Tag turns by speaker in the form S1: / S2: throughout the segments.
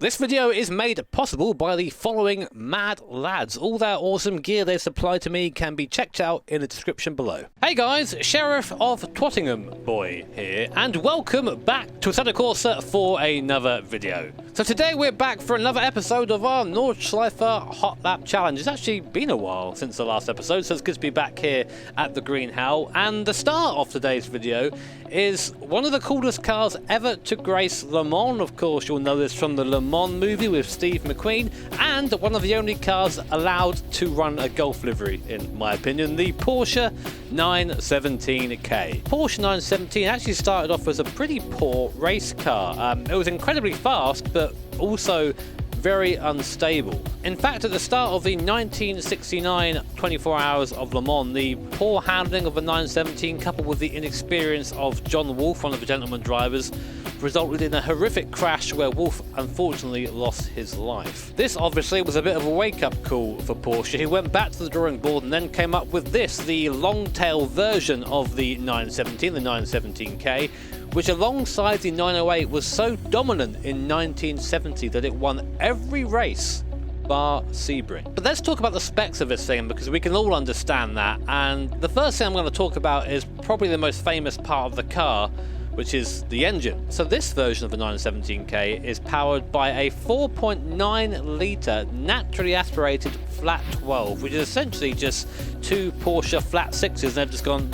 S1: This video is made possible by the following mad lads. All their awesome gear they supply to me can be checked out in the description below. Hey guys, Sheriff of Twattingham boy here, and welcome back to Assetto Corsa for another video. So today we're back for another episode of our Nordschleife Hot Lap Challenge. It's actually been a while since the last episode, so it's good to be back here at the Green Hell. And the start of today's video is one of the coolest cars ever to grace Le Mans. Of course, you'll know this from the Le Mans movie with Steve McQueen, and one of the only cars allowed to run a Golf livery, in my opinion, the Porsche 917K. Porsche 917 actually started off as a pretty poor race car. It was incredibly fast, but also very unstable. In fact, at the start of the 1969 24 Hours of Le Mans, the poor handling of the 917 coupled with the inexperience of John Wolfe, one of the gentleman drivers, resulted in a horrific crash where Wolfe unfortunately lost his life. This obviously was a bit of a wake-up call for Porsche, who went back to the drawing board and then came up with this, the long-tail version of the 917, the 917K, which alongside the 908 was so dominant in 1970 that it won every race bar Sebring. But let's talk about the specs of this thing, because we can all understand that, and the first thing I'm going to talk about is probably the most famous part of the car, which is the engine. So this version of the 917K is powered by a 4.9 litre naturally aspirated flat 12, which is essentially just two Porsche flat 6s, and they've just gone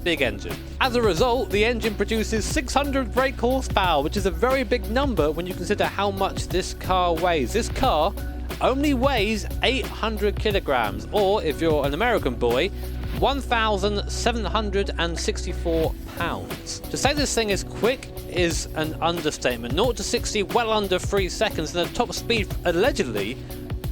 S1: big engine. As a result, the engine produces 600 brake horsepower, which is a very big number when you consider how much this car weighs. This car only weighs 800 kilograms, or if you're an American boy, 1,764 pounds. To say this thing is quick is an understatement. 0 to 60 well under 3 seconds, and a top speed allegedly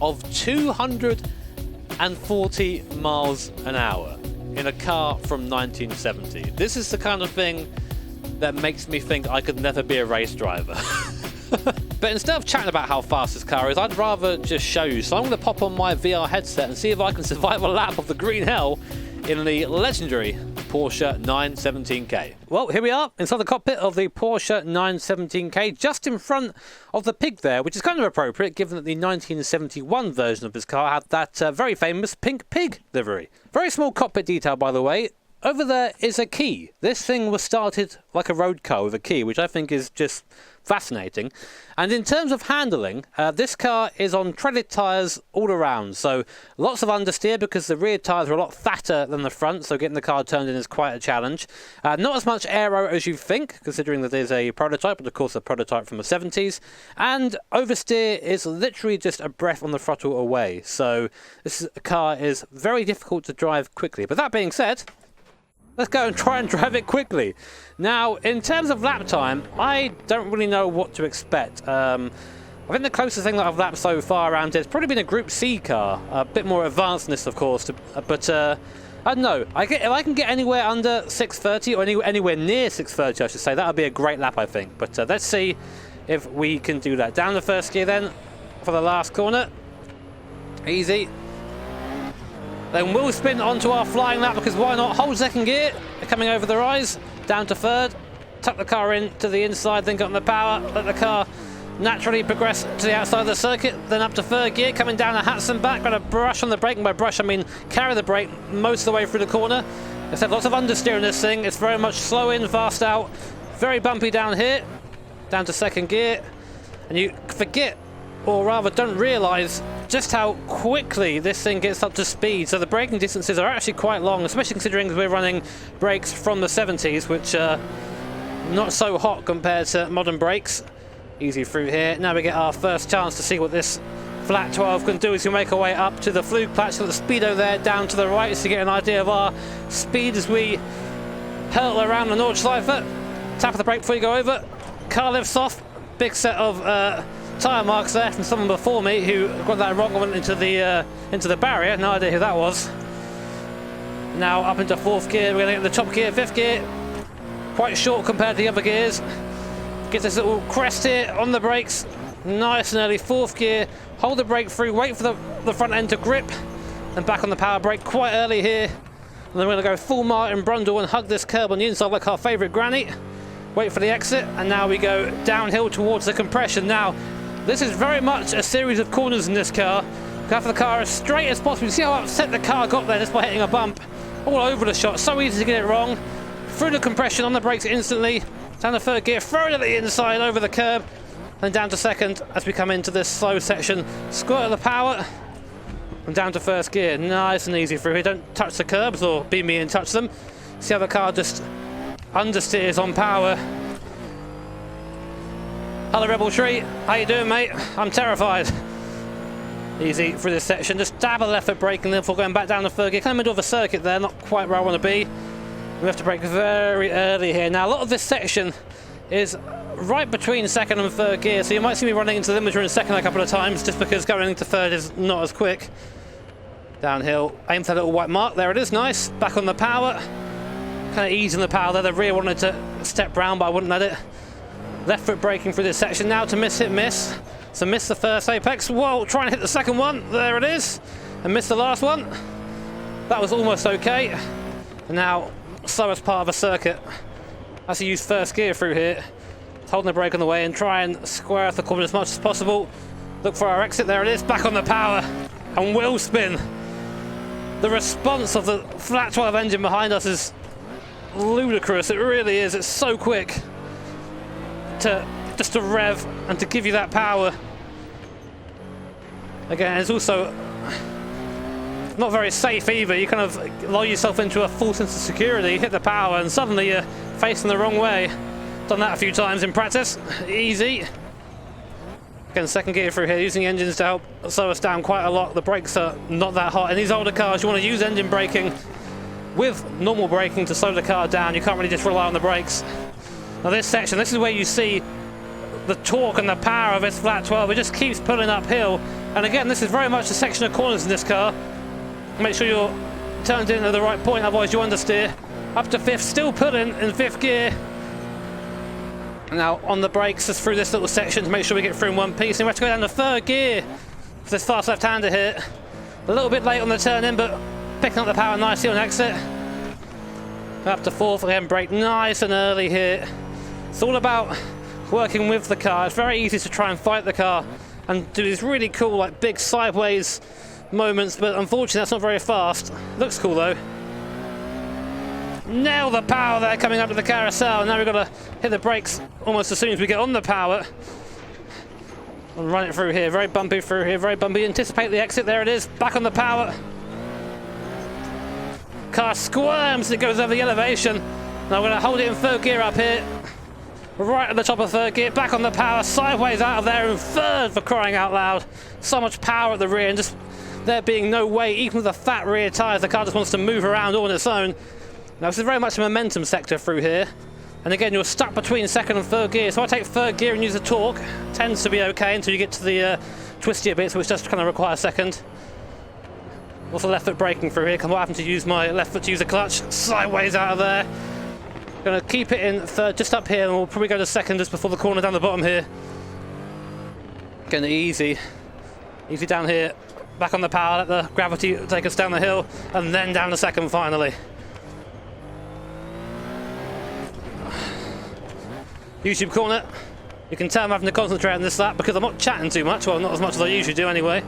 S1: of 240 miles an hour in a car from 1970. This is the kind of thing that makes me think I could never be a race driver. But instead of chatting about how fast this car is, I'd rather just show you. So I'm going to pop on my VR headset and see if I can survive a lap of the Green Hell in the legendary Porsche 917K. Well, here we are inside the cockpit of the Porsche 917K, just in front of the pig there, which is kind of appropriate given that the 1971 version of this car had that very famous pink pig livery. Very small cockpit detail, by the way. Over there is a key. This thing was started like a road car with a key, which I think is just fascinating. And in terms of handling, this car is on treaded tyres all around, so lots of understeer because the rear tyres are a lot fatter than the front, so getting the car turned in is quite a challenge. Not as much aero as you think, considering that there's a prototype, but of course a prototype from the 70s, and oversteer is literally just a breath on the throttle away, so this car is very difficult to drive quickly. But that being said, let's go and try and drive it quickly. Now, in terms of lap time, I don't really know what to expect. I think the closest thing that I've lapped so far around here has probably been a Group C car. A bit more advanced than this, of course, but I don't know. If I can get anywhere under 630, or anywhere near 630, I should say, that would be a great lap, I think. But let's see if we can do that. Down the first gear then, for the last corner. Easy. Then we'll spin onto our flying lap, because why not? Hold second gear, coming over the rise, down to third, tuck the car in to the inside, then get on the power, let the car naturally progress to the outside of the circuit, then up to third gear, coming down the Hatson back, got a brush on the brake, and by brush I mean carry the brake most of the way through the corner. It's had lots of understeer in this thing, it's very much slow in, fast out, very bumpy down here, down to second gear, and you forget, or rather don't realise, just how quickly this thing gets up to speed. So the braking distances are actually quite long, especially considering we're running brakes from the 70s, which are not so hot compared to modern brakes. Easy through here. Now we get our first chance to see what this flat 12 can do as we make our way up to the flug platch. Got the speedo there down to the right, so you get an idea of our speed as we hurtle around the Nordschleife. Tap of the brake before you go over. Car lifts off. Big set of tyre marks there from someone before me who got that wrong and went into the barrier. No idea who that was. Now up into fourth gear, we're going to get the top gear, fifth gear. Quite short compared to the other gears. Get this little crest here on the brakes. Nice and early fourth gear. Hold the brake through, wait for the front end to grip, and back on the power brake quite early here. And then we're going to go full Martin Brundle and hug this curb on the inside like our favourite granny. Wait for the exit, and now we go downhill towards the compression. Now, this is very much a series of corners in this car. Go for the car as straight as possible. You see how upset the car got there just by hitting a bump all over the shot. So easy to get it wrong. Through the compression, on the brakes instantly. Down to third gear, throw it at the inside over the curb, and down to second as we come into this slow section. Squirt of the power, and down to first gear. Nice and easy through here. Don't touch the curbs or be me and touch them. See how the car just understeers on power. Hello Rebel Tree, how you doing mate? I'm terrified. Easy through this section, just dab a left foot brake and then before going back down to third gear. Kind of middle of a circuit there, not quite where I want to be. We have to brake very early here. Now a lot of this section is right between second and third gear, so you might see me running into the limiter in second a couple of times just because going into third is not as quick. Downhill, aim for that little white mark, there it is, nice. Back on the power, kind of easing the power there. The rear wanted to step round but I wouldn't let it. Left foot braking through this section now to miss, hit, miss. So miss the first apex, whoa, try and hit the second one, there it is. And miss the last one. That was almost okay. And now, slowest part of a circuit. As you use first gear through here. Holding the brake on the way and try and square off the corner as much as possible. Look for our exit, there it is, back on the power. And wheel spin. The response of the flat 12 engine behind us is ludicrous, it really is, it's so quick. Just to rev and to give you that power. Again, it's also not very safe either. You kind of lull yourself into a full sense of security, hit the power and suddenly you're facing the wrong way. Done that a few times in practice, easy. Again, second gear through here, using engines to help slow us down quite a lot. The brakes are not that hot. In these older cars, you want to use engine braking with normal braking to slow the car down. You can't really just rely on the brakes. Now this section, this is where you see the torque and the power of this flat 12. It just keeps pulling uphill. And again, this is very much a section of corners in this car. Make sure you're turned in at the right point, otherwise you understeer. Up to fifth, still pulling in fifth gear. Now on the brakes, just through this little section to make sure we get through in one piece. And we have to go down to third gear for this fast left-hander here. A little bit late on the turn in, but picking up the power nicely on exit. Up to fourth, again, brake nice and early here. It's all about working with the car. It's very easy to try and fight the car and do these really cool, like big sideways moments, but unfortunately that's not very fast. Looks cool though. Nail the power there coming up to the carousel. Now we've got to hit the brakes almost as soon as we get on the power. And run it through here. Very bumpy through here, very bumpy. Anticipate the exit, there it is. Back on the power. Car squirms, it goes over the elevation. Now we're going to hold it in third gear up here. Right at the top of third gear, back on the power, sideways out of there in third, for crying out loud. So much power at the rear and just there being no way, even with the fat rear tyres, the car just wants to move around all on its own. Now this is very much a momentum sector through here. And again, you're stuck between second and third gear. So I take third gear and use the torque. Tends to be okay until you get to the twistier bits, which just kind of require second. Also left foot braking through here. What happened to use my left foot to use a clutch? Sideways out of there. Going to keep it in third, just up here, and we'll probably go to second just before the corner down the bottom here. Going easy down here, back on the power, let the gravity take us down the hill, and then down to second finally. YouTube corner. You can tell I'm having to concentrate on this lap because I'm not chatting too much, well not as much as I usually do anyway.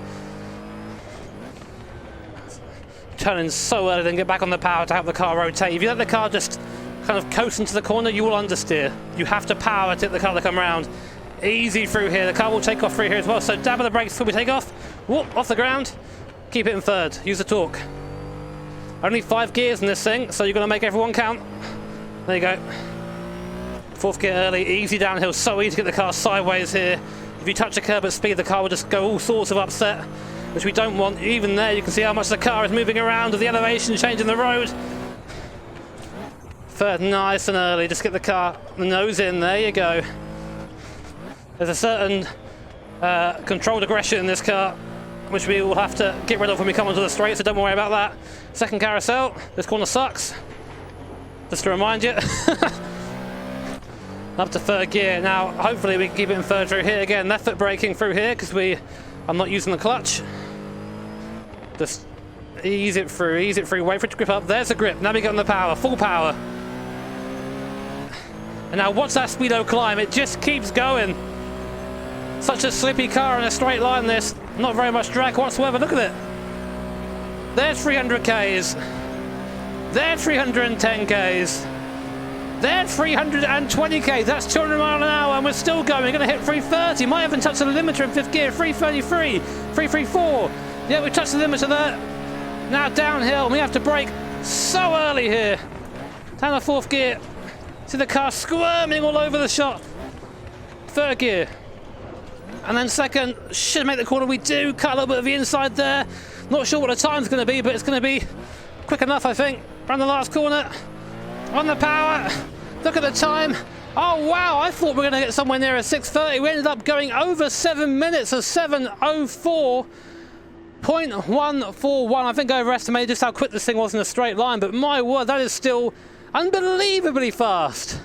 S1: Turning so early, then get back on the power to help the car rotate. If you let the car just kind of coast into the corner, you will understeer. You have to power to get the car to come around. Easy through here. The car will take off through here as well. So dab of the brakes before we take off. Whoop, off the ground. Keep it in third. Use the torque. Only 5 gears in this thing, so you're going to make everyone count. There you go. Fourth gear early. Easy downhill. So easy to get the car sideways here. If you touch a curb at speed, the car will just go all sorts of upset, which we don't want. Even there, you can see how much the car is moving around with the elevation changing the road. Third, nice and early. Just get the car, the nose in. There you go. There's a certain controlled aggression in this car, which we will have to get rid of when we come onto the straight, so don't worry about that. Second carousel. This corner sucks. Just to remind you. Up to third gear. Now, hopefully we can keep it in third through here. Again, left foot braking through here because I'm not using the clutch. Just ease it through, wait for it to grip up. There's the grip. Now we get on the power, full power. And now watch that speedo climb. It just keeps going. Such a slippy car in a straight line, this. Not very much drag whatsoever. Look at it. There's 300Ks. There 310Ks. There 320Ks. That's 200 miles an hour, and we're still going. We're going to hit 330. Might even touch the limiter in 5th gear. 333. 334. Yeah, we touched the limiter there. Now downhill. We have to brake so early here. Down the 4th gear. See the car squirming all over the shot. 3rd gear. And then 2nd. Should make the corner. We do. Cut a little bit of the inside there. Not sure what the time's going to be, but it's going to be quick enough, I think. Around the last corner. On the power. Look at the time. Oh, wow. I thought we were going to get somewhere near a 6:30. We ended up going over 7 minutes, a 7:04.141. I think I overestimated just how quick this thing was in a straight line, but my word, that is still unbelievably fast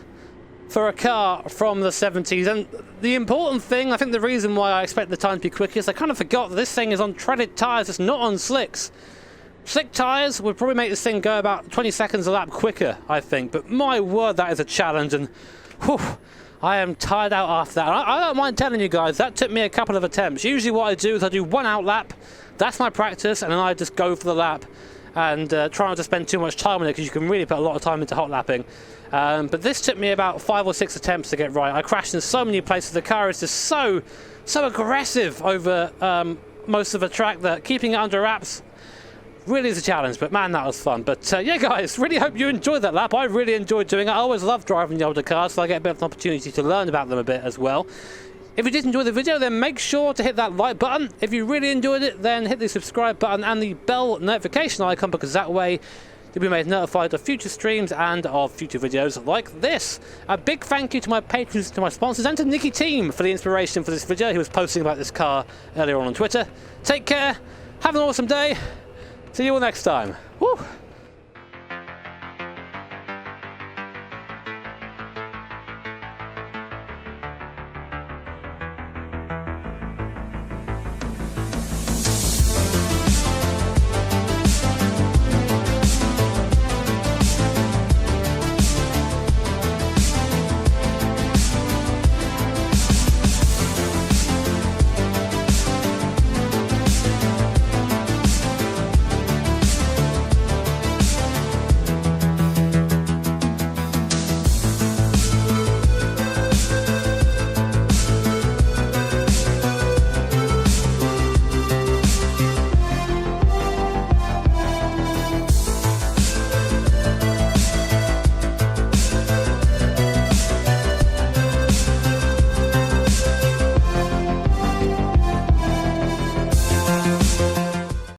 S1: for a car from the 70s. And the important thing, I think the reason why I expect the time to be quick is I kind of forgot that this thing is on treaded tyres, it's not on slicks. Slick tyres would probably make this thing go about 20 seconds a lap quicker, I think. But my word, that is a challenge, and whew, I am tired out after that. I don't mind telling you guys, that took me a couple of attempts. Usually what I do is I do 1 out lap, that's my practice, and then I just go for the lap and try not to spend too much time on it, because you can really put a lot of time into hot lapping. But this took me about 5 or 6 attempts to get right. I crashed in so many places. The car is just so aggressive over most of the track that keeping it under wraps really is a challenge. But man, that was fun. But yeah, guys, really hope you enjoyed that lap. I really enjoyed doing it. I always love driving the older cars, so I get a bit of an opportunity to learn about them a bit as well. If you did enjoy the video, then make sure to hit that like button. If you really enjoyed it, then hit the subscribe button and the bell notification icon, because that way you'll be made notified of future streams and of future videos like this. A big thank you to my patrons, to my sponsors, and to Nicky Team for the inspiration for this video. He was posting about this car earlier on Twitter. Take care, have an awesome day, see you all next time. Woo.